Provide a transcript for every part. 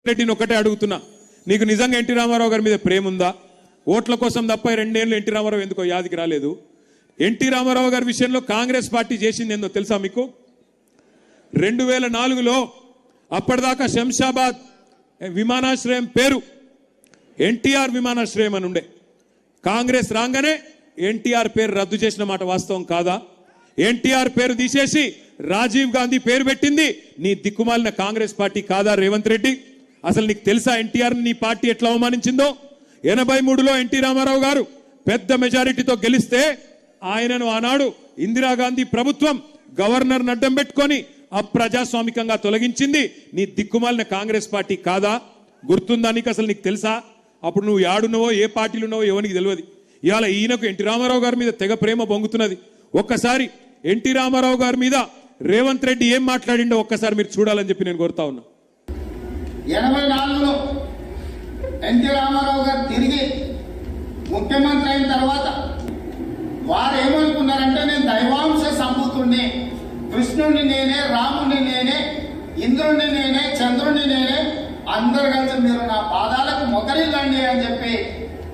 రెడ్డిని ఒకటే అడుగుతున్నా, నీకు నిజంగా ఎన్టీ రామారావు గారి మీద ప్రేమ ఉందా? ఓట్ల కోసం తప్ప 2 ఏళ్ళు ఎన్టీ రామారావు ఎందుకో యాదికి రాలేదు. ఎన్టీ రామారావు గారి విషయంలో కాంగ్రెస్ పార్టీ చేసింది ఏందో తెలుసా మీకు? 2004లో అప్పటిదాకా శంషాబాద్ విమానాశ్రయం పేరు ఎన్టీఆర్ విమానాశ్రయం అని ఉండే. కాంగ్రెస్ రాగానే ఎన్టీఆర్ పేరు రద్దు చేసిన మాట వాస్తవం కాదా? ఎన్టీఆర్ పేరు తీసేసి రాజీవ్ గాంధీ పేరు పెట్టింది నీ దిక్కుమాలిన కాంగ్రెస్ పార్టీ కాదా రేవంత్ రెడ్డి? అసలు నీకు తెలుసా ఎన్టీఆర్ నీ పార్టీ ఎట్లా అవమానించిందో? 83లో ఎన్టీ రామారావు గారు పెద్ద మెజారిటీతో గెలిస్తే ఆయనను ఆనాడు ఇందిరాగాంధీ ప్రభుత్వం గవర్నర్ అడ్డం పెట్టుకొని అప్రజాస్వామికంగా తొలగించింది నీ దిక్కుమాలిన కాంగ్రెస్ పార్టీ కాదా? గుర్తుందా నీకు? అసలు నీకు తెలుసా? అప్పుడు నువ్వు యాడున్నావో ఏ పార్టీలు ఉన్నావో ఎవరికి తెలియదు. ఇవాళ ఈయనకు ఎన్టీ రామారావు గారి మీద తెగ ప్రేమ పొంగుతున్నది. ఒక్కసారి ఎన్టీ రామారావు గారి మీద రేవంత్ రెడ్డి ఏం మాట్లాడిండో ఒక్కసారి మీరు చూడాలని చెప్పి నేను కోరుతా ఉన్నా. 84లో ఎన్టీ రామారావు గారు తిరిగి ముఖ్యమంత్రి అయిన తర్వాత వారు ఏమనుకున్నారంటే, నేను దైవాంశ సంభూతుడిని, కృష్ణుడిని నేనే, రాముడిని నేనే, ఇంద్రుడిని నేనే, చంద్రుడిని నేనే, అందరు కలిసి మీరు నా పాదాలకు మొదలిల్లండి అని చెప్పి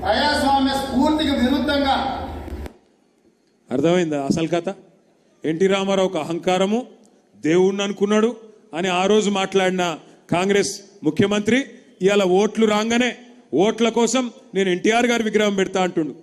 ప్రజాస్వామ్య స్ఫూర్తికి విరుద్ధంగా. అర్థమైందా అసలు కథ? ఎన్టీ రామారావు ఒక అహంకారము, దేవుణ్ణి అనుకున్నాడు అని ఆ రోజు మాట్లాడిన కాంగ్రెస్ ముఖ్యమంత్రి ఇవాళ ఓట్లు రాగానే ఓట్ల కోసం నేను ఎన్టీఆర్ గారి విగ్రహం పెడతా అంటుండు.